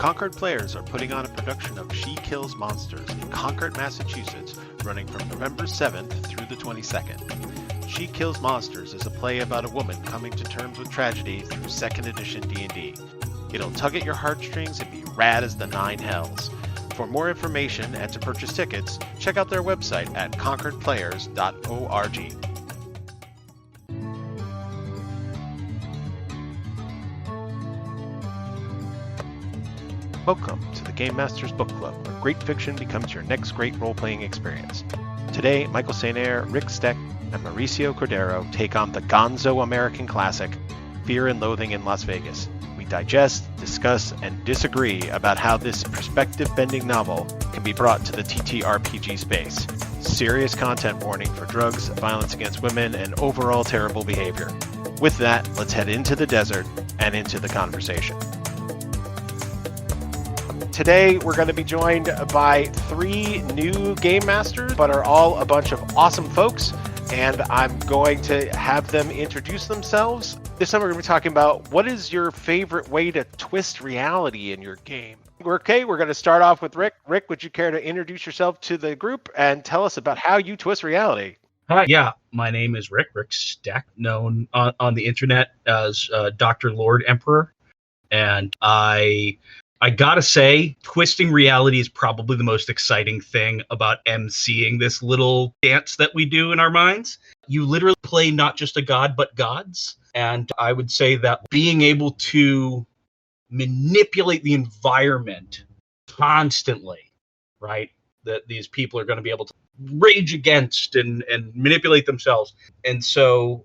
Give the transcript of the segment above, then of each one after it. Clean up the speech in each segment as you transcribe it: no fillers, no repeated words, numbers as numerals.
Concord Players are putting on a production of She Kills Monsters in Concord, Massachusetts, running from November 7th through the 22nd. She Kills Monsters is a play about a woman coming to terms with tragedy through 2nd edition D&D. It'll tug at your heartstrings and be rad as the nine hells. For more information and to purchase tickets, check out their website at concordplayers.org. Welcome to the Game Masters Book Club, where great fiction becomes your next great role-playing experience. Today, Michael St.Ayre, Rick Stec, and Mauricio Cordero take on the gonzo American classic, Fear and Loathing in Las Vegas. We digest, discuss, and disagree about how this perspective-bending novel can be brought to the TTRPG space. Serious content warning for drugs, violence against women, and overall terrible behavior. With that, let's head into the desert and into the conversation. Today, we're going to be joined by 3 new game masters, but are all a bunch of awesome folks, and I'm going to have them introduce themselves. This time, we're going to be talking about what is your favorite way to twist reality in your game. Okay, we're going to start off with Rick. Rick, would you care to introduce yourself to the group and tell us about how you twist reality? Hi, yeah, my name is Rick Stec, known on the internet as Dr. Lord Emperor, and I gotta say, twisting reality is probably the most exciting thing about emceeing this little dance that we do in our minds. You literally play not just a god, but gods. And I would say that being able to manipulate the environment constantly, right? That these people are going to be able to rage against and manipulate themselves. And so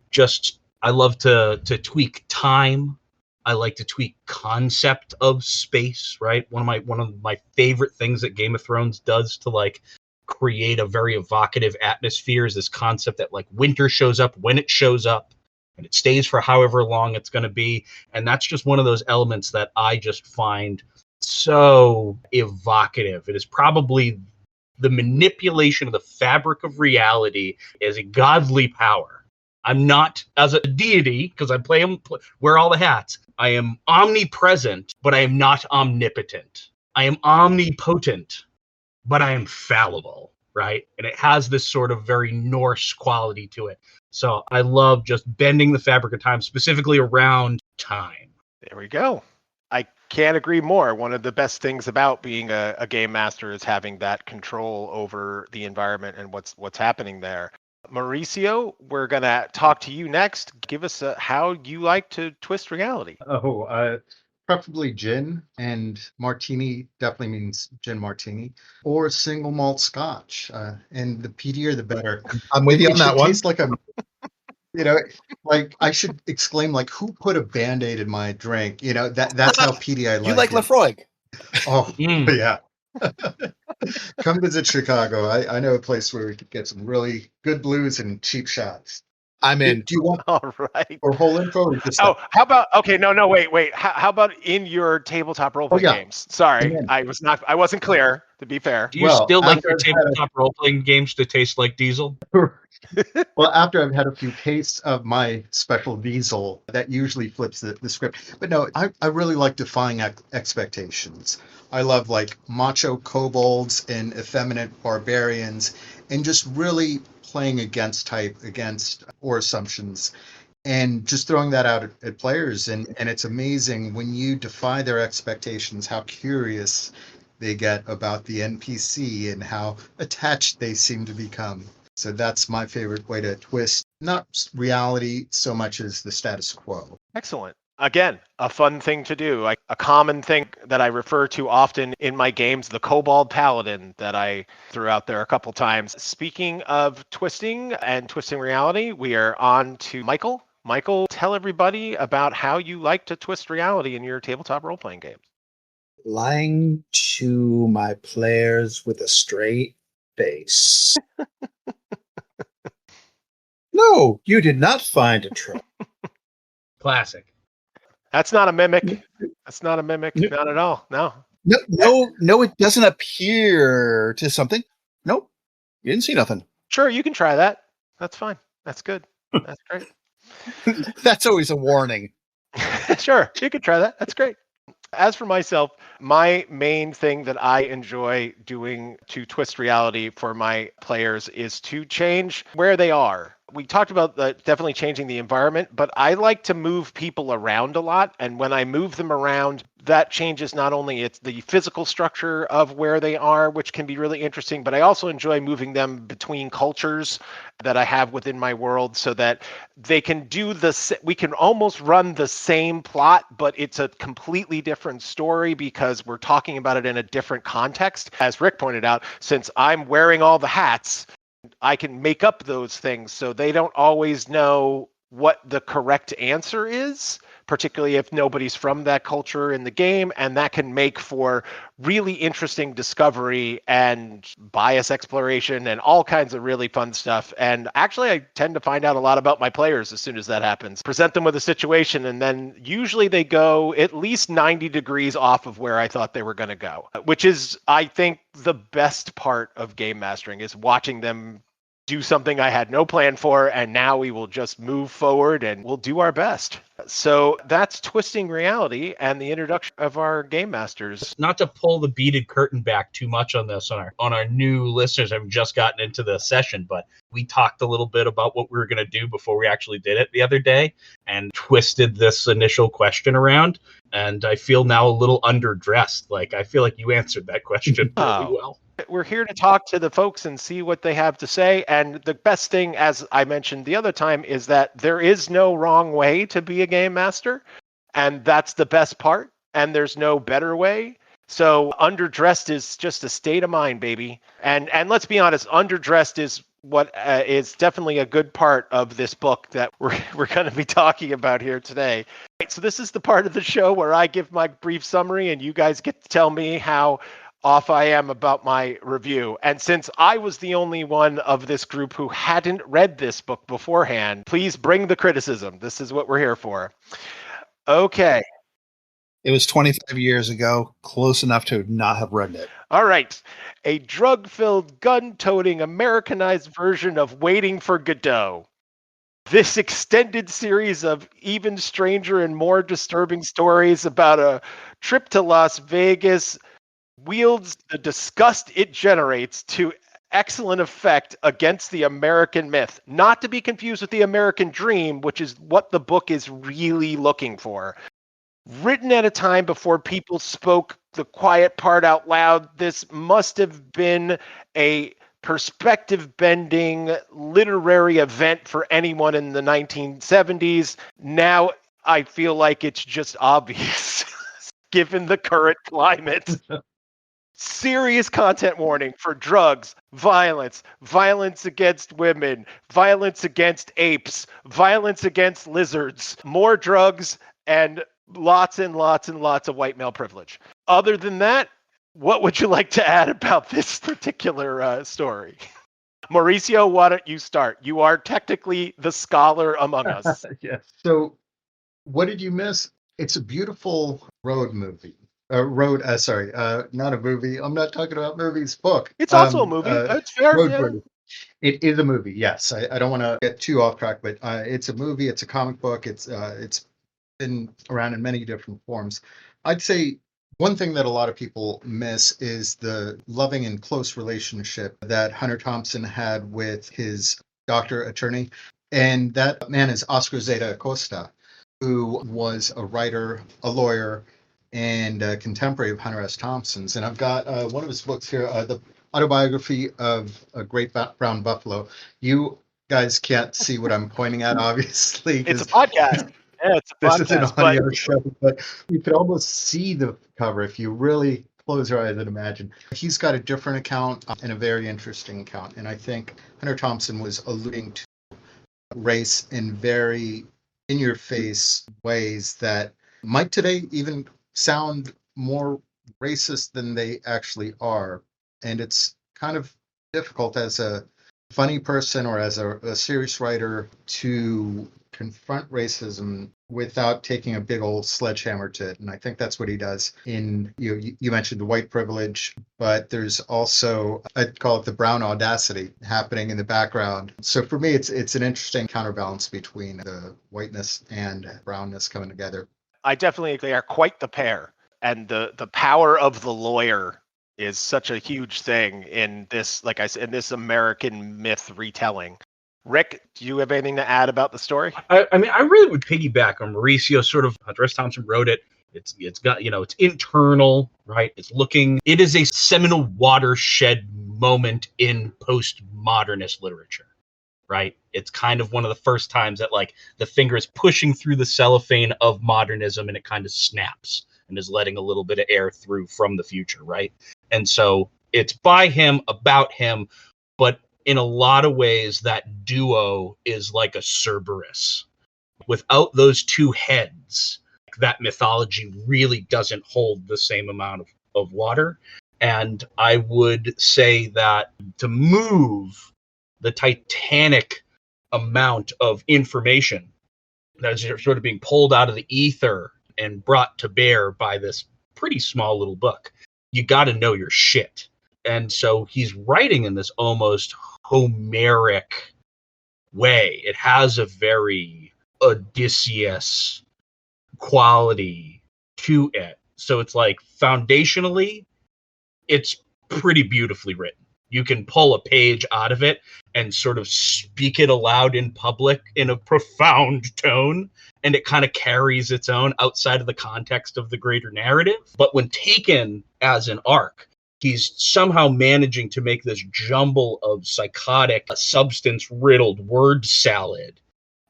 I love to tweak time. I like to tweak concept of space, right? One of my favorite things that Game of Thrones does to like create a very evocative atmosphere is this concept that like winter shows up when it shows up and it stays for however long it's going to be. And that's just one of those elements that I just find so evocative. It is probably the manipulation of the fabric of reality as a godly power. I'm not as a deity because I wear all the hats. I am omnipresent, but I am not omnipotent. I am omnipotent, but I am fallible, right? And it has this sort of very Norse quality to it. So I love just bending the fabric of time, specifically around time. There we go. I can't agree more. One of the best things about being a game master is having that control over the environment and what's happening there. Mauricio, we're going to talk to you next. Give us how you like to twist reality. Preferably gin, and martini definitely means gin martini, or single malt scotch. And the peatier, the better. I'm with you on that one. Taste like like I should exclaim, like, who put a Band-Aid in my drink? That's how peaty I like it. You like Lefroy? Oh, yeah. Come visit Chicago. I know a place where we could get some really good blues and cheap shots. I'm in. Do you want all right or whole info? Or just how about wait. How about in your tabletop role playing games? Sorry, I wasn't clear, to be fair. Do you still like your tabletop role playing games to taste like diesel? Well, after I've had a few tastes of my special diesel, that usually flips the script. But no, I really like defying expectations. I love like macho kobolds and effeminate barbarians, and just really playing against or assumptions, and just throwing that out at players. And it's amazing when you defy their expectations, how curious they get about the NPC and how attached they seem to become. So that's my favorite way to twist, not reality so much as the status quo. Excellent. Again, a fun thing to do. Like a common thing that I refer to often in my games, the Kobold Paladin that I threw out there a couple times. Speaking of twisting and twisting reality, we are on to Michael. Michael, tell everybody about how you like to twist reality in your tabletop role-playing games. Lying to my players with a straight face. No, you did not find a trap. Classic. That's not a mimic. That's not a mimic. Not at all. No. No, it doesn't appear to something. Nope. You didn't see nothing. Sure, you can try that. That's fine. That's good. That's great. That's always a warning. Sure, you can try that. That's great. As for myself, my main thing that I enjoy doing to twist reality for my players is to change where they are. We talked about definitely changing the environment, but I like to move people around a lot. And when I move them around, that changes not only it's the physical structure of where they are, which can be really interesting, but I also enjoy moving them between cultures that I have within my world so that they can we can almost run the same plot, but it's a completely different story because we're talking about it in a different context. As Rick pointed out, since I'm wearing all the hats, I can make up those things so they don't always know what the correct answer is, particularly if nobody's from that culture in the game, and that can make for really interesting discovery and bias exploration and all kinds of really fun stuff. And actually, I tend to find out a lot about my players as soon as that happens. Present them with a situation, and then usually they go at least 90 degrees off of where I thought they were going to go, which is, I think, the best part of game mastering is watching them do something I had no plan for, and now we will just move forward and we'll do our best. So that's twisting reality and the introduction of our game masters. Not to pull the beaded curtain back too much on this on our new listeners have just gotten into the session, but we talked a little bit about what we were going to do before we actually did it the other day and twisted this initial question around. And I feel now a little underdressed. Like, I feel like you answered that question really well. We're here to talk to the folks and see what they have to say. And the best thing, as I mentioned the other time, is that there is no wrong way to be a game master. And that's the best part. And there's no better way. So underdressed is just a state of mind, baby. And let's be honest, underdressed is what is definitely a good part of this book that we're going to be talking about here today. Right, so this is the part of the show where I give my brief summary and you guys get to tell me how off I am about my review. And since I was the only one of this group who hadn't read this book beforehand, please bring the criticism. This is what we're here for. Okay. It was 25 years ago, close enough to not have read it. All right. A drug-filled, gun-toting, Americanized version of Waiting for Godot. This extended series of even stranger and more disturbing stories about a trip to Las Vegas wields the disgust it generates to excellent effect against the American myth, not to be confused with the American dream, which is what the book is really looking for. Written at a time before people spoke the quiet part out loud, this must have been a perspective-bending literary event for anyone in the 1970s. Now I feel like it's just obvious, given the current climate. Serious content warning for drugs, violence, violence against women, violence against apes, violence against lizards, more drugs, and lots and lots and lots of white male privilege. Other than that, what would you like to add about this particular story? Mauricio, why don't you start? You are technically the scholar among us. Yes. So what did you miss? It's a beautiful road movie. Not a movie. I'm not talking about movies. Book. It's also a movie. It's fair. Road Yeah. Movie. It is a movie. Yes, I don't want to get too off track, but it's a movie. It's a comic book. It's been around in many different forms. I'd say one thing that a lot of people miss is the loving and close relationship that Hunter Thompson had with his doctor attorney, and that man is Oscar Zeta Acosta, who was a writer, a lawyer, and a contemporary of Hunter S. Thompson's. And I've got one of his books here, the autobiography of a Great Brown Buffalo. You guys can't see what I'm pointing at, obviously. It's a podcast. Yeah, it's a podcast. This is an audio show, but you could almost see the cover if you really close your eyes and imagine. He's got a different account and a very interesting account. And I think Hunter Thompson was alluding to race in very in-your-face ways that might today even sound more racist than they actually are. And it's kind of difficult as a funny person or as a serious writer to confront racism without taking a big old sledgehammer to it. And I think that's what he does in, you mentioned the white privilege, but there's also, I'd call it the brown audacity happening in the background. So for me, it's an interesting counterbalance between the whiteness and brownness coming together. I definitely agree. They are quite the pair. and the power of the lawyer is such a huge thing in this, like I said, in this American myth retelling. Rick, do you have anything to add about the story? I mean, I really would piggyback on Mauricio. Sort of, Hunter S. Thompson wrote it. It's got, it's internal, right? It is a seminal watershed moment in postmodernist literature, right? It's kind of one of the first times that like the finger is pushing through the cellophane of modernism and it kind of snaps and is letting a little bit of air through from the future, right? And so it's by him, about him, but in a lot of ways that duo is like a Cerberus. Without those two heads, that mythology really doesn't hold the same amount of water. And I would say that to move the titanic amount of information that is sort of being pulled out of the ether and brought to bear by this pretty small little book, you got to know your shit. And so he's writing in this almost Homeric way. It has a very Odysseus quality to it. So it's like foundationally, it's pretty beautifully written. You can pull a page out of it and sort of speak it aloud in public in a profound tone, and it kind of carries its own outside of the context of the greater narrative. But when taken as an arc, he's somehow managing to make this jumble of psychotic, substance-riddled word salad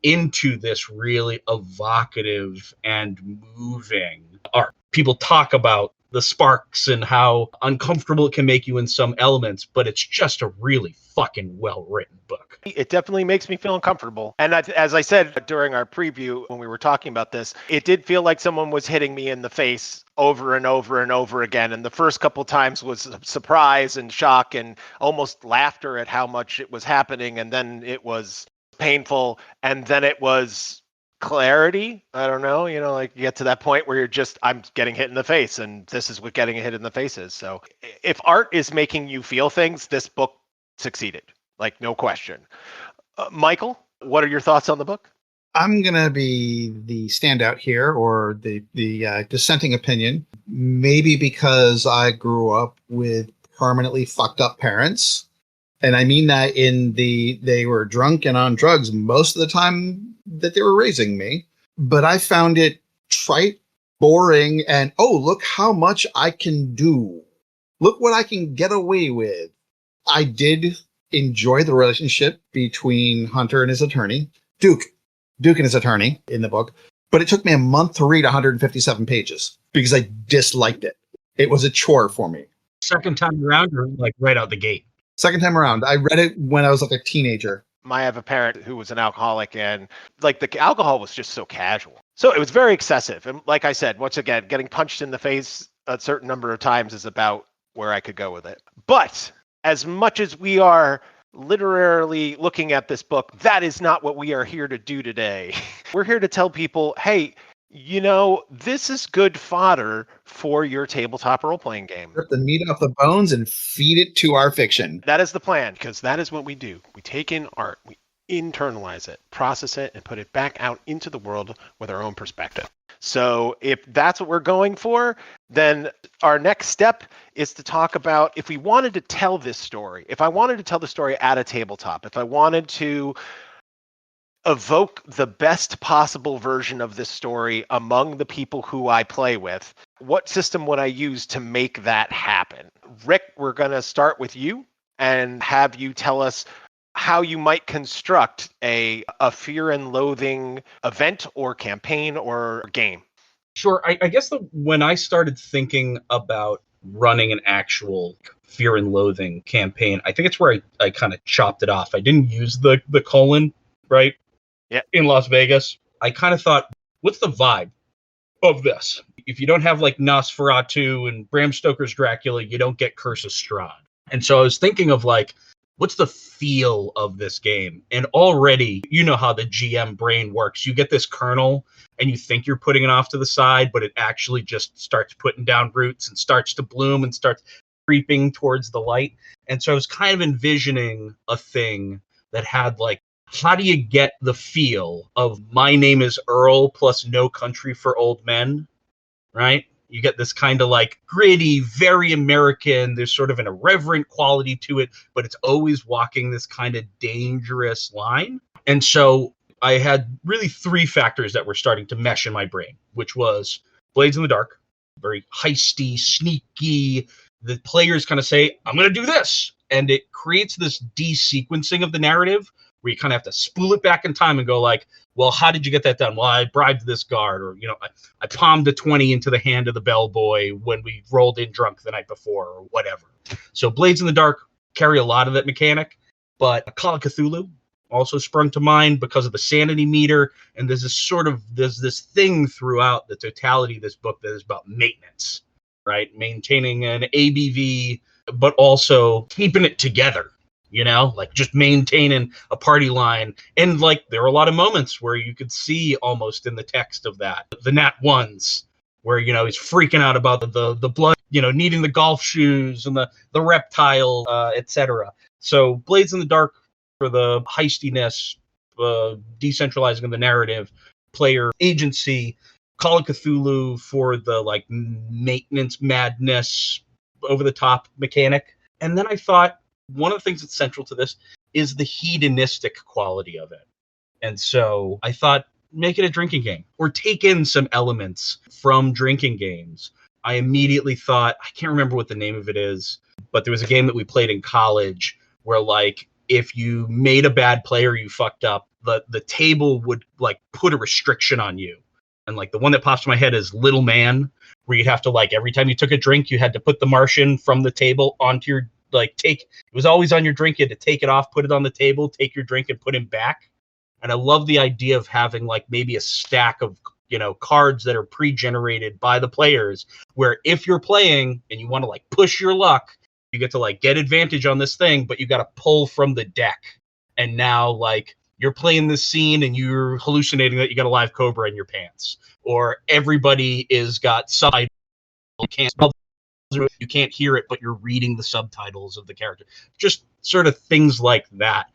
into this really evocative and moving art. People talk about the sparks and how uncomfortable it can make you in some elements, but it's just a really fucking well-written book. It definitely makes me feel uncomfortable. And as I said during our preview when we were talking about this, it did feel like someone was hitting me in the face over and over and over again. And the first couple times was surprise and shock and almost laughter at how much it was happening. And then it was painful. And then it was clarity. I don't know, like you get to that point where I'm getting hit in the face, and this is what getting hit in the face is. So if art is making you feel things, this book succeeded, like no question. Michael, what are your thoughts on the book? I'm going to be the standout here, or the dissenting opinion, maybe because I grew up with permanently fucked up parents. And I mean that they were drunk and on drugs most of the time that they were raising me. But I found it trite, boring, and, oh, look how much I can do. Look what I can get away with. I did enjoy the relationship between Hunter and his attorney, Duke and his attorney in the book. But it took me a month to read 157 pages because I disliked it. It was a chore for me. Second time around, or like right out the gate? Second time around. I read it when I was like a teenager. I have a parent who was an alcoholic, and like the alcohol was just so casual. So it was very excessive. And like I said, once again, getting punched in the face a certain number of times is about where I could go with it. But as much as we are literally looking at this book, that is not what we are here to do today. We're here to tell people, hey, this is good fodder for your tabletop role-playing game. Rip the meat off the bones and feed it to our fiction. That is the plan, because that is what we do. We take in art, we internalize it, process it, and put it back out into the world with our own perspective. So if that's what we're going for, then our next step is to talk about if we wanted to tell this story, if I wanted to tell the story at a tabletop, if I wanted to evoke the best possible version of this story among the people who I play with, what system would I use to make that happen? Rick, we're going to start with you and have you tell us how you might construct a Fear and Loathing event or campaign or game. Sure. I guess when I started thinking about running an actual Fear and Loathing campaign, I think it's where I kind of chopped it off. I didn't use the colon, right? Yeah. In Las Vegas. I kind of thought, what's the vibe of this? If you don't have like Nosferatu and Bram Stoker's Dracula, you don't get Curse of Strahd. And so I was thinking of like, what's the feel of this game? And already, you know how the GM brain works. You get this kernel and you think you're putting it off to the side, but it actually just starts putting down roots and starts to bloom and starts creeping towards the light. And so I was kind of envisioning a thing that had like, how do you get the feel of My Name is Earl plus No Country for Old Men, right? You get this kind of like gritty, very American. There's sort of an irreverent quality to it, but it's always walking this kind of dangerous line. And so I had really three factors that were starting to mesh in my brain, which was Blades in the Dark, very heisty, sneaky. The players kind of say, I'm going to do this. And it creates this de-sequencing of the narrative where you kind of have to spool it back in time and go like, well, how did you get that done? Well, I bribed this guard, or, I palmed a 20 into the hand of the bellboy when we rolled in drunk the night before, or whatever. So Blades in the Dark carry a lot of that mechanic, but Call of Cthulhu also sprung to mind because of the sanity meter. And there's this thing throughout the totality of this book that is about maintenance, right? Maintaining an ABV, but also keeping it together. Like just maintaining a party line. And like there are a lot of moments where you could see almost in the text of that, the nat ones, where, he's freaking out about the blood, needing the golf shoes and the reptile, etc. So Blades in the Dark for the heistiness, decentralizing of the narrative, player agency, Call of Cthulhu for the like maintenance madness, over the top mechanic. And then I thought, one of the things that's central to this is the hedonistic quality of it. And so I thought, make it a drinking game or take in some elements from drinking games. I immediately thought, I can't remember what the name of it is, but there was a game that we played in college where like, if you made a bad play or you fucked up, the table would like put a restriction on you. And like the one that pops to my head is Little Man, where you'd have to like, every time you took a drink, you had to put the Martian from the table onto your, it was always on your drink. You had to take it off, put it on the table, take your drink and put him back. And I love the idea of having like maybe a stack of, cards that are pre-generated by the players, where if you're playing and you want to like push your luck, you get to like get advantage on this thing, but you got to pull from the deck. And now like you're playing this scene and you're hallucinating that you got a live cobra in your pants, or everybody is got subtitles. You can't hear it, but you're reading the subtitles of the character. Just sort of things like that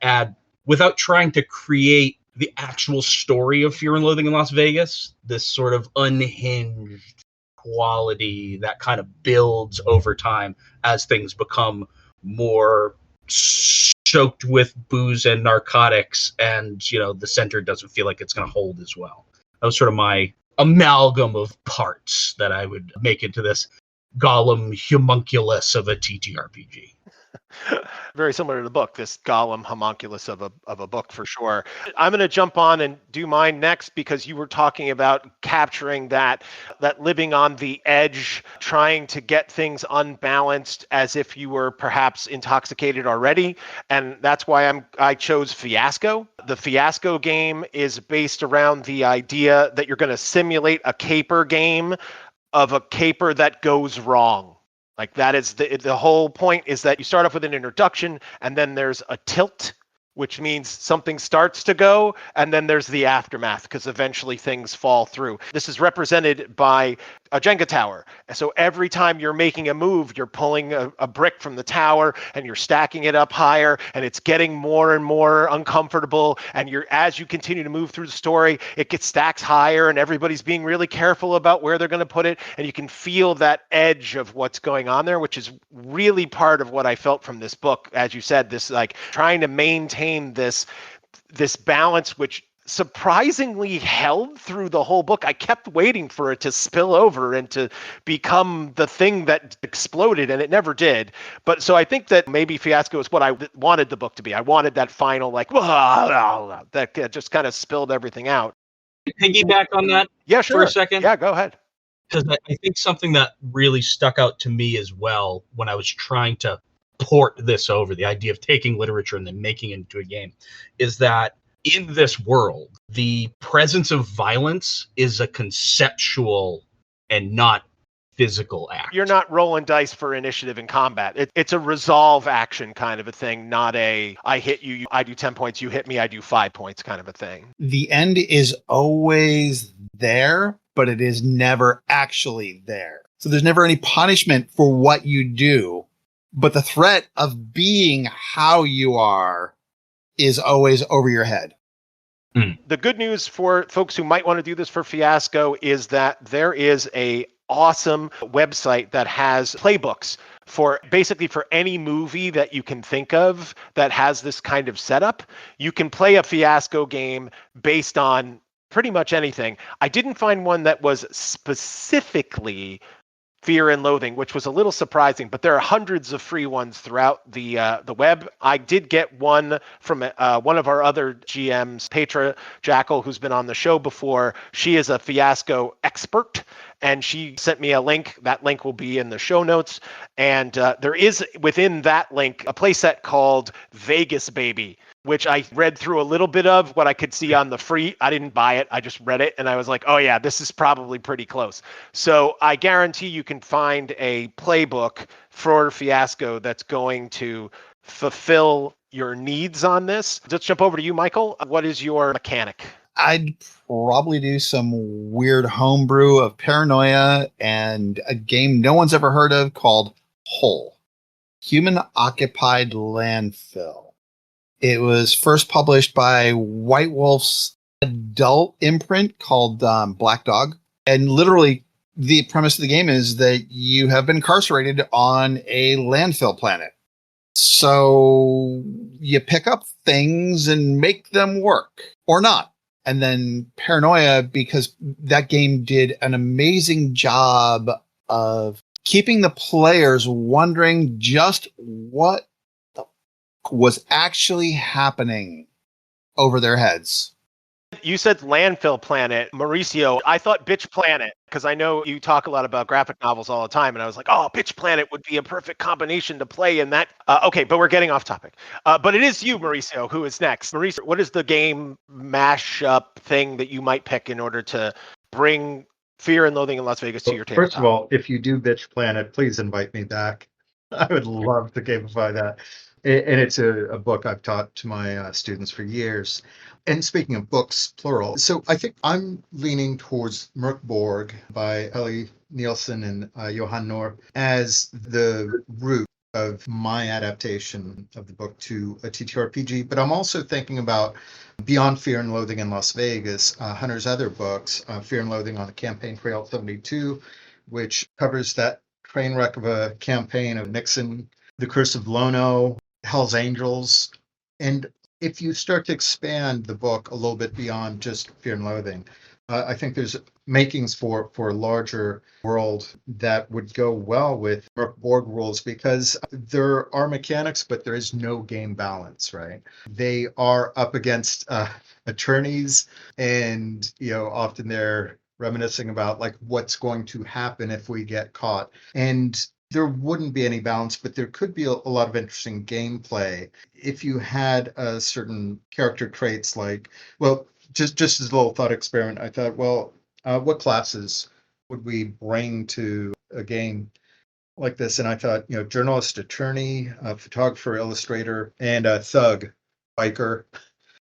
add, without trying to create the actual story of Fear and Loathing in Las Vegas, this sort of unhinged quality that kind of builds over time as things become more choked with booze and narcotics, and the center doesn't feel like it's going to hold as well. That was sort of my amalgam of parts that I would make into this Gollum homunculus of a TTRPG. Very similar to the book, this Gollum homunculus of a book for sure. I'm going to jump on and do mine next, because you were talking about capturing that living on the edge, trying to get things unbalanced as if you were perhaps intoxicated already. And that's why I chose Fiasco. The Fiasco game is based around the idea that you're going to simulate a caper game of a caper that goes wrong. Like that is the whole point, is that you start off with an introduction and then there's a tilt, which means something starts to go, and then there's the aftermath, because eventually things fall through. This is represented by a Jenga tower. So every time you're making a move, you're pulling a brick from the tower and you're stacking it up higher, and it's getting more and more uncomfortable. And as you continue to move through the story, it gets stacks higher, and everybody's being really careful about where they're going to put it. And you can feel that edge of what's going on there, which is really part of what I felt from this book. As you said, this like trying to maintain this balance, which surprisingly held through the whole book. I kept waiting for it to spill over and to become the thing that exploded, and it never did. But so I think that maybe Fiasco is what I wanted the book to be. I wanted that final like that just kind of spilled everything out. Piggyback on that, yeah, sure. For a second. Yeah, go ahead. Because I think something that really stuck out to me as well when I was trying to port this over, the idea of taking literature and then making it into a game, is that in this world, the presence of violence is a conceptual and not physical act. You're not rolling dice for initiative in combat. It's a resolve action kind of a thing, not a I hit you, I do 10 points, you hit me, I do 5 points kind of a thing. The end is always there, but it is never actually there. So there's never any punishment for what you do, but the threat of being how you are is always over your head. The good news for folks who might want to do this for Fiasco is that there is a awesome website that has playbooks for basically for any movie that you can think of that has this kind of setup. You can play a fiasco game based on pretty much anything. I didn't find one that was specifically Fear and Loathing, which was a little surprising, but there are hundreds of free ones throughout the web. I did get one from one of our other GMs, Petra Jackal, who's been on the show before. She is a fiasco expert, and she sent me a link. That link will be in the show notes. And there is within that link a playset called Vegas Baby, which I read through a little bit of what I could see on the free. I didn't buy it. I just read it and I was like, oh yeah, this is probably pretty close. So I guarantee you can find a playbook for Fiasco that's going to fulfill your needs on this. Let's jump over to you, Michael. What is your mechanic? I'd probably do some weird homebrew of Paranoia and a game no one's ever heard of called Hole, Human Occupied Landfill. It was first published by White Wolf's adult imprint called Black Dog. And literally, the premise of the game is that you have been incarcerated on a landfill planet. So you pick up things and make them work, or not. And then Paranoia, because that game did an amazing job of keeping the players wondering just what was actually happening over their heads. You said landfill planet. Mauricio, I thought bitch planet, because I know you talk a lot about graphic novels all the time, and I was like, oh, bitch planet would be a perfect combination to play in that. Okay, but we're getting off topic. But it is you, Mauricio, who is next. Mauricio, what is the game mashup thing that you might pick in order to bring Fear and Loathing in Las Vegas to your tabletop? First of all, if you do bitch planet, please invite me back. I would love to gamify that. And it's a book I've taught to my students for years. And speaking of books, plural, so I think I'm leaning towards Mörkborg by Ellie Nielsen and Johan Norp as the root of my adaptation of the book to a TTRPG. But I'm also thinking about Beyond Fear and Loathing in Las Vegas, Hunter's other books, Fear and Loathing on the Campaign Trail 72, which covers that train wreck of a campaign of Nixon, The Curse of Lono, Hell's Angels. And if you start to expand the book a little bit beyond just Fear and Loathing, I think there's makings for a larger world that would go well with board rules, because there are mechanics, but there is no game balance, right? They are up against attorneys, and often they're reminiscing about like what's going to happen if we get caught. And there wouldn't be any balance, but there could be a lot of interesting gameplay if you had certain character traits like, well, just as a little thought experiment, I thought, well, what classes would we bring to a game like this? And I thought, journalist, attorney, photographer, illustrator, and a thug, biker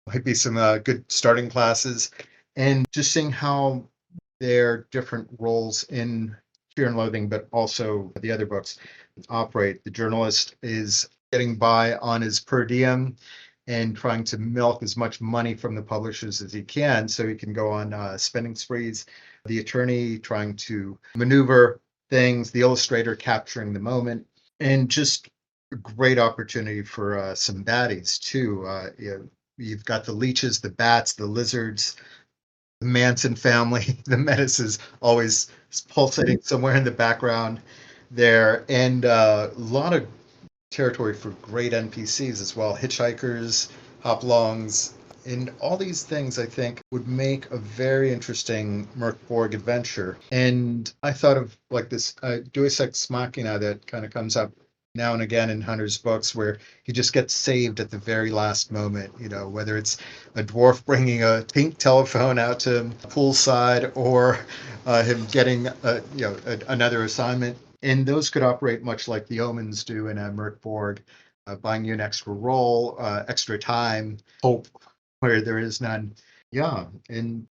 might be some good starting classes. And just seeing how their different roles in Fear and Loathing, but also the other books operate. The journalist is getting by on his per diem and trying to milk as much money from the publishers as he can so he can go on spending sprees. The attorney trying to maneuver things, the illustrator capturing the moment, and just a great opportunity for some baddies too. You've got the leeches, the bats, the lizards, the Manson family. The menace is always pulsating somewhere in the background there, and a lot of territory for great NPCs as well. Hitchhikers, hoplongs, and all these things I think would make a very interesting Mörkborg adventure. And I thought of like this Deus Ex Machina that kind of comes up now and again in Hunter's books, where he just gets saved at the very last moment, whether it's a dwarf bringing a pink telephone out to poolside, or him getting another assignment. And those could operate much like the omens do in a Mörkborg, buying you an extra roll, extra time, hope where there is none. Yeah, and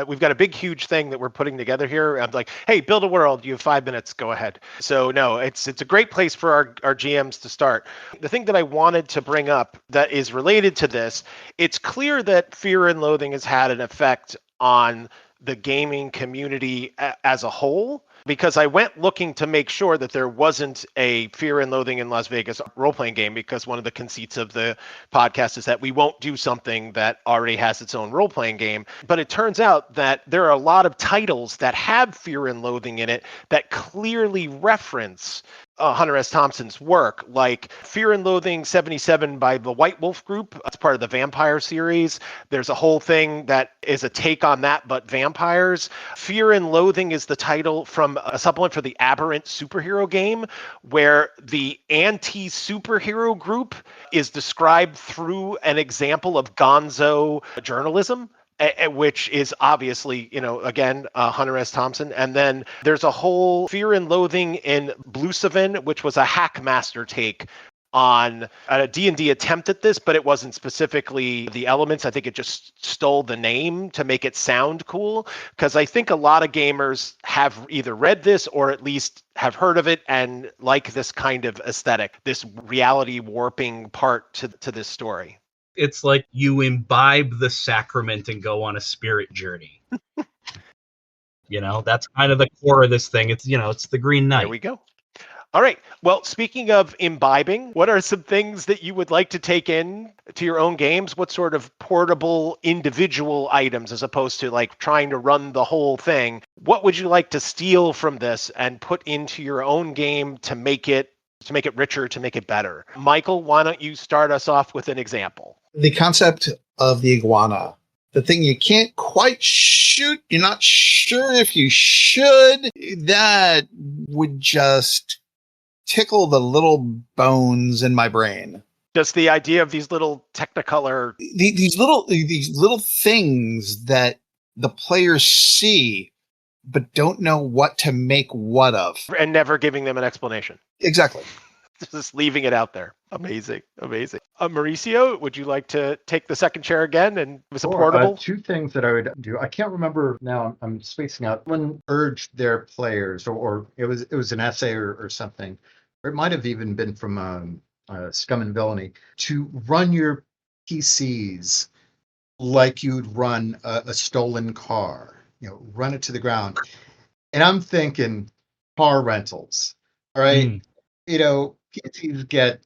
we've got a big, huge thing that we're putting together here. I'm like, hey, build a world. You have 5 minutes. Go ahead. So no, it's a great place for our GMs to start. The thing that I wanted to bring up that is related to this, it's clear that Fear and Loathing has had an effect on the gaming community as a whole, because I went looking to make sure that there wasn't a Fear and Loathing in Las Vegas role-playing game, because one of the conceits of the podcast is that we won't do something that already has its own role-playing game. But it turns out that there are a lot of titles that have Fear and Loathing in it that clearly reference Hunter S. Thompson's work, like Fear and Loathing 77 by the White Wolf Group. That's part of the Vampire series. There's a whole thing that is a take on that, but vampires. Fear and Loathing is the title from a supplement for the Aberrant superhero game, where the anti-superhero group is described through an example of gonzo journalism, which is obviously, again, Hunter S. Thompson. And then there's a whole Fear and Loathing in Blueseven, which was a Hackmaster take on a D&D attempt at this, but it wasn't specifically the elements. I think it just stole the name to make it sound cool, because I think a lot of gamers have either read this or at least have heard of it and like this kind of aesthetic, this reality warping part to this story. It's like you imbibe the sacrament and go on a spirit journey. That's kind of the core of this thing. It's, it's the Green Knight. There we go. All right. Well, speaking of imbibing, what are some things that you would like to take in to your own games? What sort of portable individual items, as opposed to like trying to run the whole thing? What would you like to steal from this and put into your own game to make it richer, to make it better? Michael, why don't you start us off with an example? The concept of the iguana, the thing you can't quite shoot, you're not sure if you should, that would just tickle the little bones in my brain. Just the idea of these little Technicolor, these little things that the players see but don't know what to make what of, and never giving them an explanation. Exactly. Just leaving it out there. Amazing. Mauricio, would you like to take the second chair again and with some portable? Two things that I would do. I can't remember now. I'm spacing out. Someone urged their players, or it was an essay or something, or it might have even been from Scum and Villainy, to run your PCs like you'd run a stolen car. Run it to the ground. And I'm thinking car rentals. All right. PCs get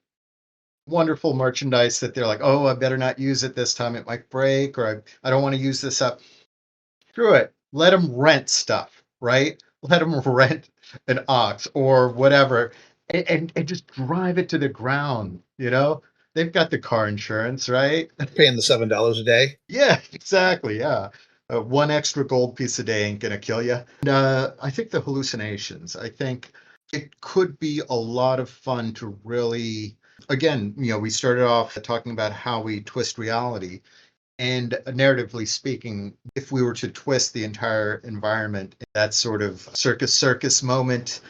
wonderful merchandise that they're like, oh, I better not use it this time. It might break, or I don't want to use this up. Screw it. Let them rent stuff, right? Let them rent an ox or whatever and just drive it to the ground. They've got the car insurance, right? Paying the $7 a day. Yeah, exactly. Yeah. One extra gold piece a day ain't going to kill you. And I think the hallucinations, I think it could be a lot of fun to really, again, we started off talking about how we twist reality. And narratively speaking, if we were to twist the entire environment, that sort of circus moment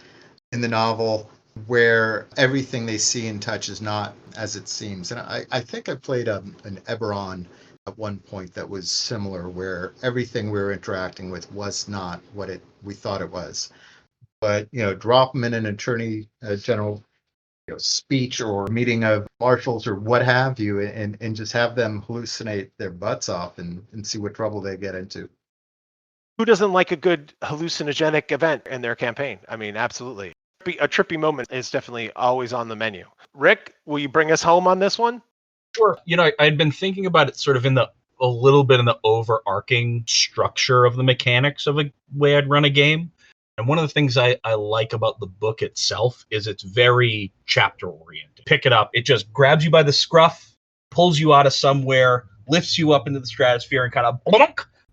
in the novel where everything they see and touch is not as it seems. And I think I played an Eberron at one point that was similar, where everything we were interacting with was not what we thought it was. But, drop them in an attorney general speech or meeting of marshals or what have you, and just have them hallucinate their butts off and see what trouble they get into. Who doesn't like a good hallucinogenic event in their campaign? I mean, absolutely. A trippy moment is definitely always on the menu. Rick, will you bring us home on this one? Sure. I had been thinking about it sort of a little bit in the overarching structure of the mechanics of a way I'd run a game. And one of the things I like about the book itself is it's very chapter oriented. Pick it up. It just grabs you by the scruff, pulls you out of somewhere, lifts you up into the stratosphere, and kind of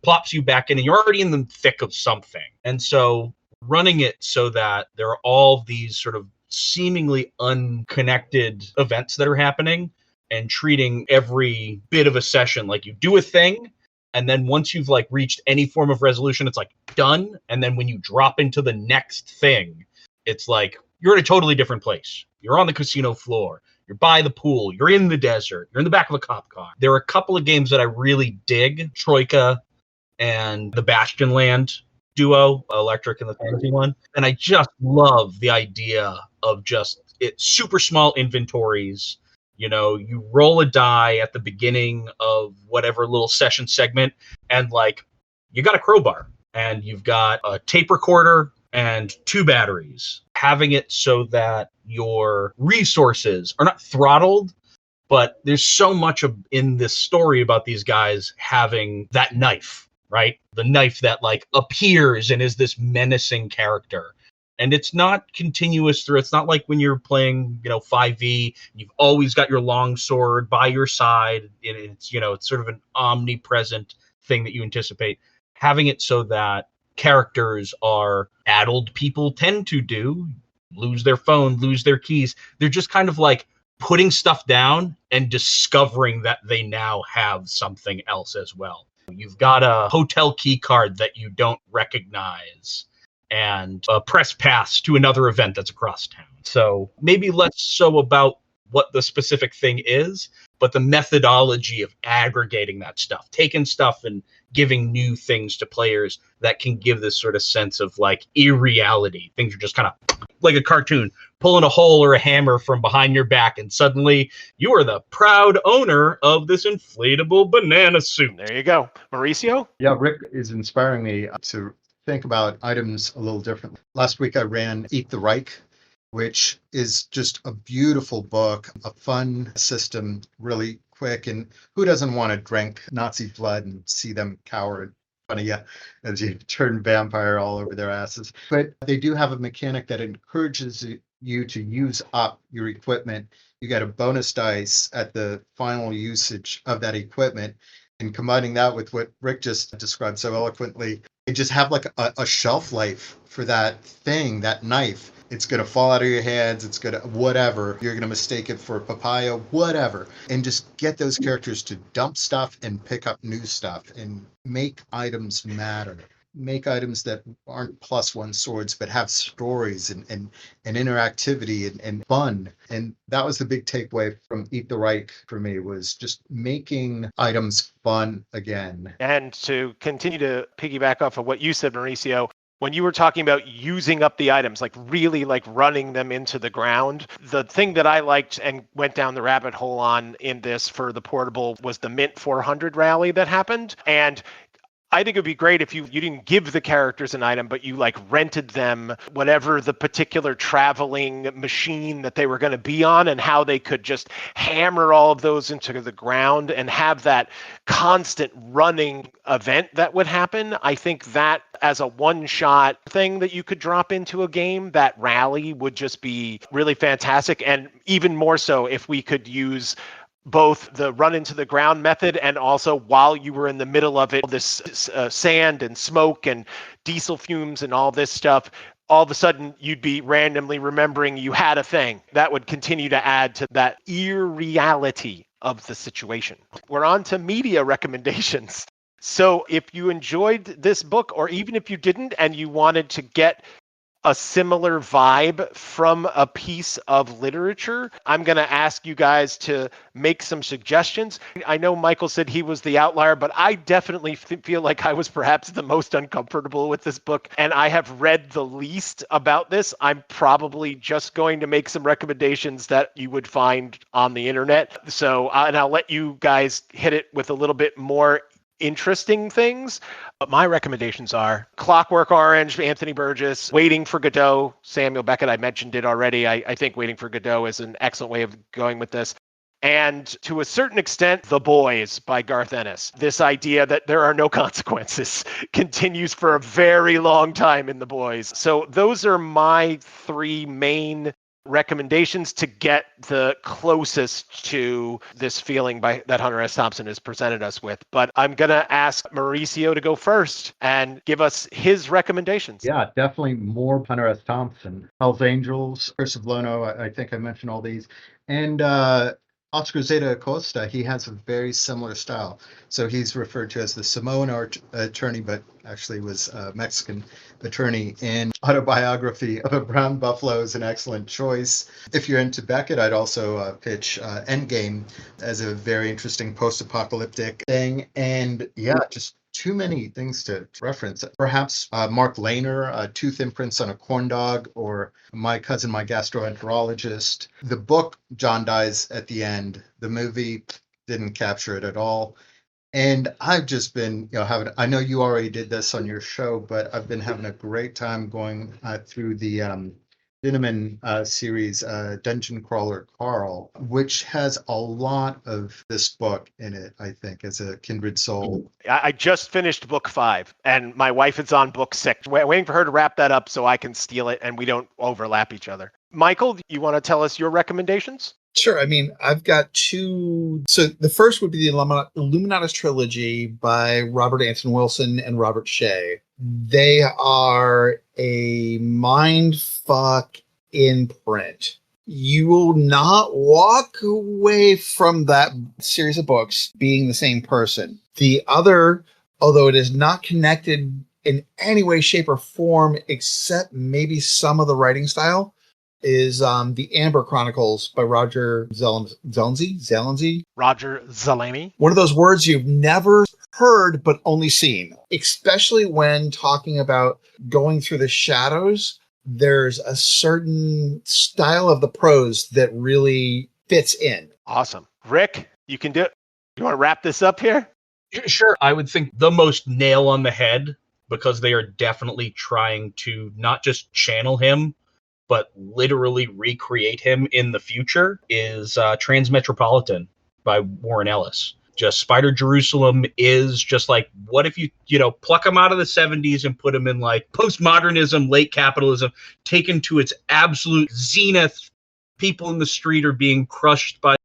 plops you back in, and you're already in the thick of something. And so running it so that there are all these sort of seemingly unconnected events that are happening, and treating every bit of a session like you do a thing, and then once you've reached any form of resolution, it's done. And then when you drop into the next thing, it's you're in a totally different place. You're on the casino floor. You're by the pool. You're in the desert. You're in the back of a cop car. There are a couple of games that I really dig. Troika and the Bastionland duo, Electric and the Fantasy one. And I just love the idea of just super small inventories. You roll a die at the beginning of whatever little session segment, and you got a crowbar. and you've got a tape recorder and 2 batteries. Having it so that your resources are not throttled, but there's so much in this story about these guys having that knife, right? The knife that like appears and is this menacing character. And it's not continuous through. It's not like when you're playing, 5e, you've always got your long sword by your side. It's sort of an omnipresent thing that you anticipate. Having it so that characters are addled people tend to do, lose their phone, lose their keys. They're just kind of like putting stuff down and discovering that they now have something else as well. You've got a hotel key card that you don't recognize and a press pass to another event that's across town. So maybe less so about what the specific thing is, but the methodology of aggregating that stuff, taking stuff and giving new things to players that can give this sort of sense of like irreality. Things are just kind of like a cartoon, pulling a hole or a hammer from behind your back, and suddenly you are the proud owner of this inflatable banana suit. There you go. Mauricio? Yeah, Rick is inspiring me to think about items a little differently. Last week I ran Eat the Reich, which is just a beautiful book, a fun system, really quick. And who doesn't want to drink Nazi blood and see them cower in front of you as you turn vampire all over their asses? But they do have a mechanic that encourages you to use up your equipment. You get a bonus dice at the final usage of that equipment. And combining that with what Rick just described so eloquently, you just have like a shelf life for that thing, that knife. It's going to fall out of your hands. It's going to whatever. You're going to mistake it for papaya, whatever. And just get those characters to dump stuff and pick up new stuff and make items matter. Make items that aren't +1 swords, but have stories and interactivity and fun. And that was the big takeaway from Eat the Reich for me, was just making items fun again. And to continue to piggyback off of what you said, Mauricio, when you were talking about using up the items, like really like running them into the ground, the thing that I liked and went down the rabbit hole on in this for the portable was the Mint 400 rally that happened. And I think it would be great if you didn't give the characters an item, but you like rented them whatever the particular traveling machine that they were going to be on, and how they could just hammer all of those into the ground and have that constant running event that would happen. I think that as a one-shot thing that you could drop into a game, that rally would just be really fantastic. And even more so if we could use both the run into the ground method, and also while you were in the middle of it, this sand and smoke and diesel fumes and all this stuff, all of a sudden you'd be randomly remembering you had a thing. That would continue to add to that irreality of the situation. We're on to media recommendations. So if you enjoyed this book, or even if you didn't and you wanted to get a similar vibe from a piece of literature, I'm going to ask you guys to make some suggestions. I know Michael said he was the outlier, but I definitely feel like I was perhaps the most uncomfortable with this book, and I have read the least about this. I'm probably just going to make some recommendations that you would find on the internet. So, and I'll let you guys hit it with a little bit more interesting things. But my recommendations are Clockwork Orange, Anthony Burgess, Waiting for Godot, Samuel Beckett. I mentioned it already. I think Waiting for Godot is an excellent way of going with this. And to a certain extent, The Boys by Garth Ennis. This idea that there are no consequences continues for a very long time in The Boys. So those are my 3 main recommendations to get the closest to this feeling that Hunter S. Thompson has presented us with. But I'm going to ask Mauricio to go first and give us his recommendations. Yeah, definitely more Hunter S. Thompson. Hell's Angels, Curse of Lono, I think I mentioned all these. And Oscar Zeta Acosta, he has a very similar style. So he's referred to as the Samoan attorney, but actually was a Mexican attorney. And Autobiography of a Brown Buffalo is an excellent choice. If you're into Beckett, I'd also pitch Endgame as a very interesting post-apocalyptic thing. And yeah, just too many things to reference. Perhaps Mark Lehner, Tooth Imprints on a Corn Dog, or My Cousin, My Gastroenterologist. The book, John dies at the end. The movie didn't capture it at all. And I've just been, having, I know you already did this on your show, but I've been having a great time going through the Cinnamon series, Dungeon Crawler Carl, which has a lot of this book in it, I think, as a kindred soul. I just finished book 5, and my wife is on book 6. Waiting for her to wrap that up so I can steal it and we don't overlap each other. Michael, you want to tell us your recommendations? Sure. I mean, I've got two. So the first would be the Illuminatus trilogy by Robert Anton Wilson and Robert Shea. They are a mind fuck in print. You will not walk away from that series of books being the same person. The other, although it is not connected in any way, shape, or form, except maybe some of the writing style, is the Amber Chronicles by Roger Zelensky. Roger Zelensky. One of those words you've never heard but only seen, especially when talking about going through the shadows. There's a certain style of the prose that really fits in. Awesome. Rick, you can do it. You want to wrap this up here? Sure. I would think the most nail on the head, because they are definitely trying to not just channel him, but literally recreate him in the future, is Transmetropolitan by Warren Ellis. Just Spider Jerusalem is just like, what if you pluck him out of the 70s and put him in like postmodernism, late capitalism, taken to its absolute zenith. People in the street are being crushed by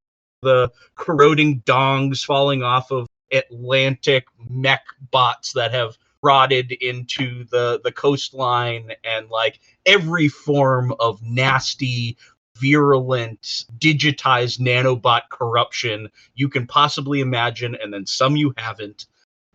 the corroding dongs falling off of Atlantic mech bots that have rotted into the coastline, and like every form of nasty, virulent, digitized nanobot corruption you can possibly imagine, and then some you haven't,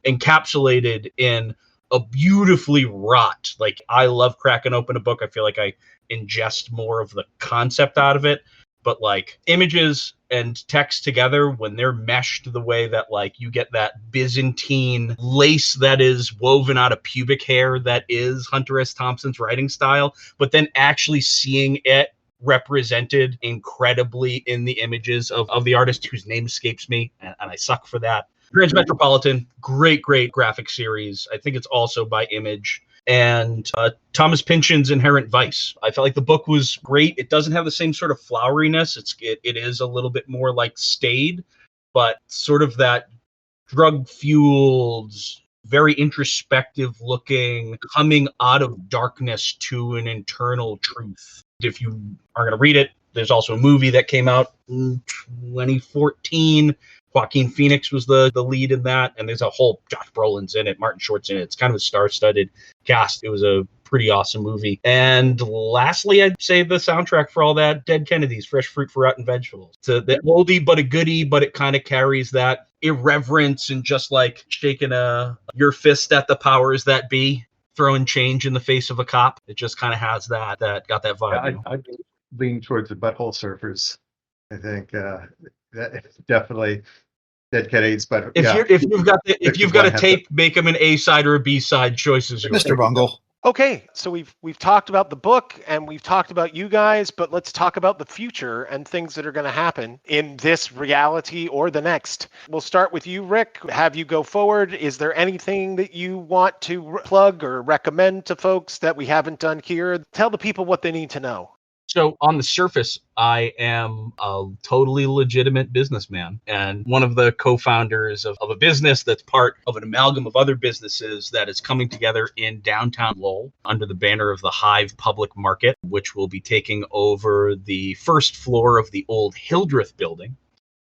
encapsulated in a beautifully wrought. Like, I love cracking open a book. I feel like I ingest more of the concept out of it, but like images and text together, when they're meshed the way that like you get that Byzantine lace that is woven out of pubic hair that is Hunter S. Thompson's writing style, but then actually seeing it represented incredibly in the images of the artist whose name escapes me, and I suck for that. Transmetropolitan, great graphic series. I think it's also by Image. And Thomas Pynchon's Inherent Vice. I felt like the book was great. It doesn't have the same sort of floweriness. It is a little bit more like staid, but sort of that drug-fueled, very introspective looking, coming out of darkness to an internal truth. If you are going to read it, there's also a movie that came out in 2014. Joaquin Phoenix was the lead in that, and there's a whole Josh Brolin's in it, Martin Short's in it. It's kind of a star-studded cast. It was a pretty awesome movie. And lastly, I'd say the soundtrack for all that, Dead Kennedys, Fresh Fruit for Rotten Vegetables. It's the oldie but a goodie, but it kind of carries that irreverence and just like shaking your fist at the powers that be, throwing change in the face of a cop. It just kind of has that got that vibe. I lean towards the Butthole Surfers. I think that definitely Dead Kennedys. But if you've got a tape, make them an A side or a B side. Choices, Mr. Bungle. Okay, so we've talked about the book and we've talked about you guys, but let's talk about the future and things that are going to happen in this reality or the next. We'll start with you, Rick. Have you go forward. Is there anything that you want to plug or recommend to folks that we haven't done here? Tell the people what they need to know. So on the surface, I am a totally legitimate businessman and one of the co-founders of a business that's part of an amalgam of other businesses that is coming together in downtown Lowell under the banner of the Hive Public Market, which will be taking over the first floor of the old Hildreth building,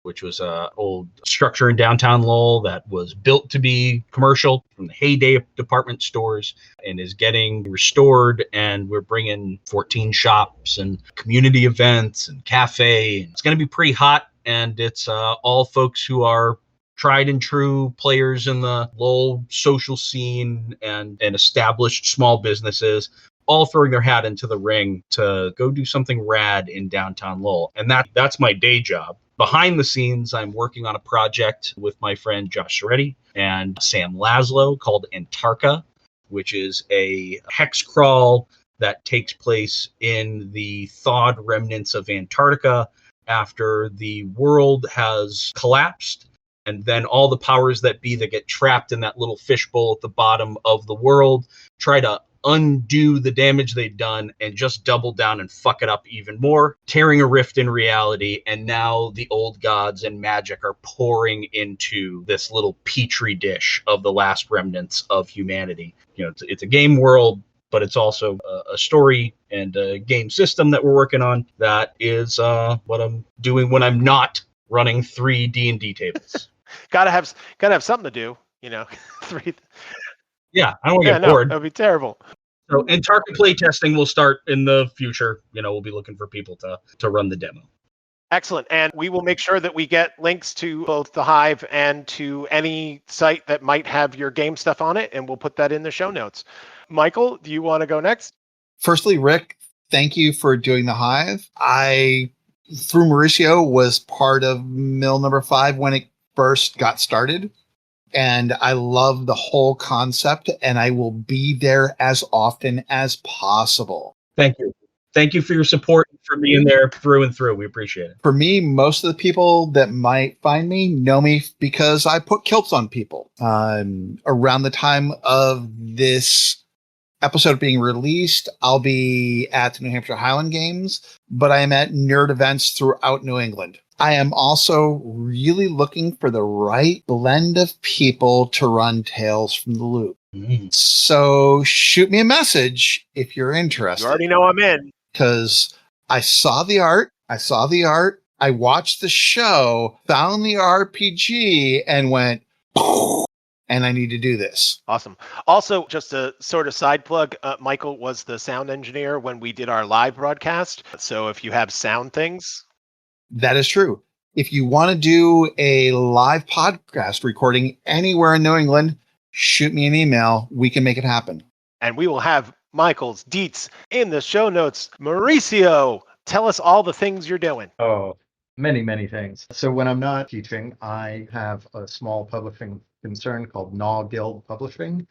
which was an old structure in downtown Lowell that was built to be commercial from the heyday of department stores and is getting restored. And we're bringing 14 shops and community events and cafe. It's going to be pretty hot. And it's all folks who are tried and true players in the Lowell social scene and established small businesses, all throwing their hat into the ring to go do something rad in downtown Lowell. And that's my day job. Behind the scenes, I'm working on a project with my friend Josh Soretti and Sam Laszlo called Antarctica, which is a hex crawl that takes place in the thawed remnants of Antarctica after the world has collapsed and then all the powers that be that get trapped in that little fishbowl at the bottom of the world try to undo the damage they've done and just double down and fuck it up even more, tearing a rift in reality. And now the old gods and magic are pouring into this little petri dish of the last remnants of humanity. You know, it's a game world, but it's also a story and a game system that we're working on. That is what I'm doing when I'm not running 3 D&D tables. gotta have something to do, you know. 3. Yeah, I don't want to get bored. That'd be terrible. So, and target play testing will start in the future. You know, we'll be looking for people to run the demo. Excellent. And we will make sure that we get links to both the Hive and to any site that might have your game stuff on it, and we'll put that in the show notes. Michael, do you want to go next? Firstly, Rick, thank you for doing the Hive. I, through Mauricio, was part of Mill number 5 when it first got started. And I love the whole concept, and I will be there as often as possible. Thank you. Thank you for your support, for being there through and through. We appreciate it. For me, most of the people that might find me know me because I put kilts on people. Around the time of this episode being released, I'll be at the New Hampshire Highland Games, but I am at nerd events throughout New England. I am also really looking for the right blend of people to run Tales from the Loop. So shoot me a message if you're interested. You already know I'm in. Because I saw the art. I watched the show, found the RPG, and went, and I need to do this. Awesome. Also, just a sort of side plug, Michael was the sound engineer when we did our live broadcast. So if you have sound things. That is true. If you want to do a live podcast recording anywhere in New England, shoot me an email. We can make it happen. And we will have Michael's deets in the show notes. Mauricio, tell us all the things you're doing. Oh, many things. So when I'm not teaching, I have a small publishing concern called Gnaw Guild Publishing.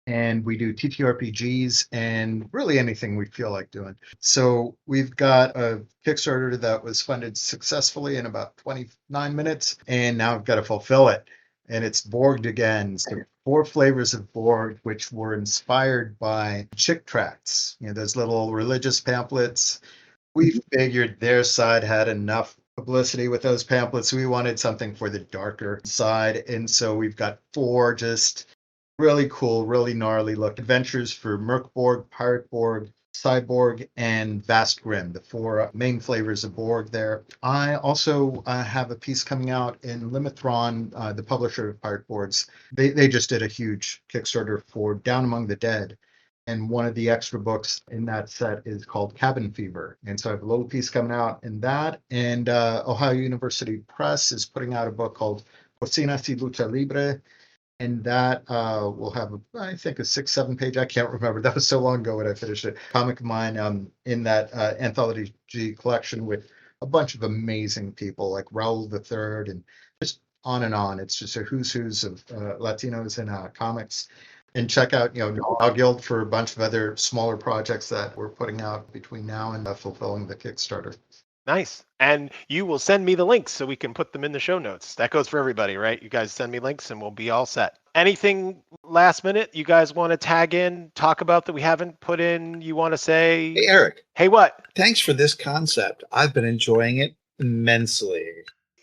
And we do TTRPGs and really anything we feel like doing. So we've got a Kickstarter that was funded successfully in about 29 minutes. And now I've got to fulfill it. And it's Borged again. So 4 flavors of Borg, which were inspired by chick tracts, you know, those little religious pamphlets. We figured their side had enough publicity with those pamphlets. We wanted something for the darker side. And so we've got 4 just really cool, really gnarly look adventures for Merkborg, Pirate Borg, Cyborg, and Vast Grim, the 4 main flavors of Borg there. I also have a piece coming out in Limithron, the publisher of Pirate Boards. They just did a huge Kickstarter for Down Among the Dead. And one of the extra books in that set is called Cabin Fever. And so I have a little piece coming out in that. And Ohio University Press is putting out a book called Cocinas y Lucha Libre. And that will have, I think, a 6-7 page, I can't remember. That was so long ago when I finished it. Comic of mine in that anthology collection with a bunch of amazing people like Raul III and just on and on. It's just a who's of Latinos in comics. And check out, Gnaw Guild for a bunch of other smaller projects that we're putting out between now and fulfilling the Kickstarter. Nice. And you will send me the links so we can put them in the show notes. That goes for everybody, right? You guys send me links and we'll be all set. Anything last minute you guys want to tag in, talk about that we haven't put in, you want to say? Hey, Eric. Hey, what? Thanks for this concept. I've been enjoying it immensely.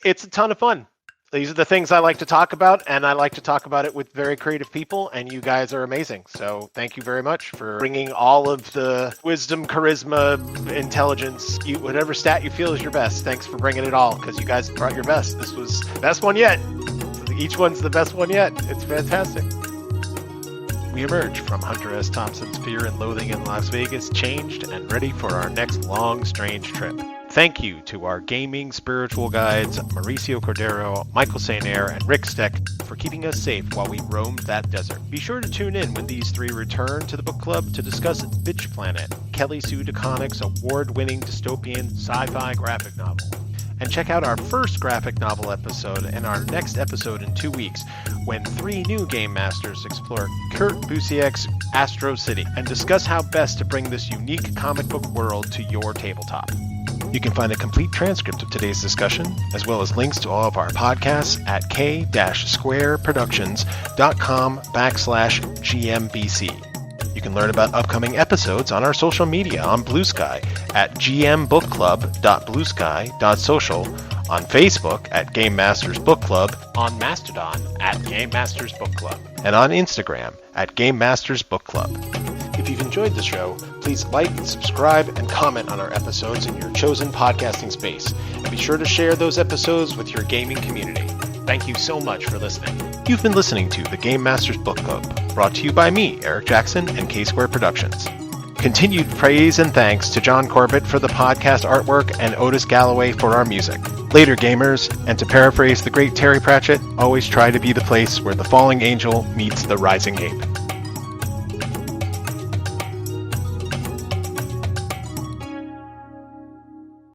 It's a ton of fun. These are the things I like to talk about, and I like to talk about it with very creative people, and you guys are amazing. So thank you very much for bringing all of the wisdom, charisma, intelligence, whatever stat you feel is your best. Thanks for bringing it all, because you guys brought your best. This was the best one yet. Each one's the best one yet. It's fantastic. We emerge from Hunter S. Thompson's Fear and Loathing in Las Vegas, changed and ready for our next long, strange trip. Thank you to our gaming spiritual guides, Mauricio Cordero, Michael St.Ayre, and Rick Stec, for keeping us safe while we roamed that desert. Be sure to tune in when these 3 return to the book club to discuss Bitch Planet, Kelly Sue DeConnick's award-winning dystopian sci-fi graphic novel. And check out our first graphic novel episode and our next episode in 2 weeks, when 3 new game masters explore Kurt Busiek's Astro City and discuss how best to bring this unique comic book world to your tabletop. You can find a complete transcript of today's discussion, as well as links to all of our podcasts at k-squareproductions.com/GMBC. You can learn about upcoming episodes on our social media on Blue Sky at gmbookclub.bluesky.social, on Facebook at Game Masters Book Club, on Mastodon at Game Masters Book Club, and on Instagram at Game Masters Book Club. If you've enjoyed the show, please like, subscribe, and comment on our episodes in your chosen podcasting space, and be sure to share those episodes with your gaming community. Thank you so much for listening. You've been listening to the Game Masters Book Club, brought to you by me, Eric Jackson, and K-Square Productions. Continued praise and thanks to John Corbett for the podcast artwork and Otis Galloway for our music. Later, gamers, and to paraphrase the great Terry Pratchett, always try to be the place where the falling angel meets the rising ape.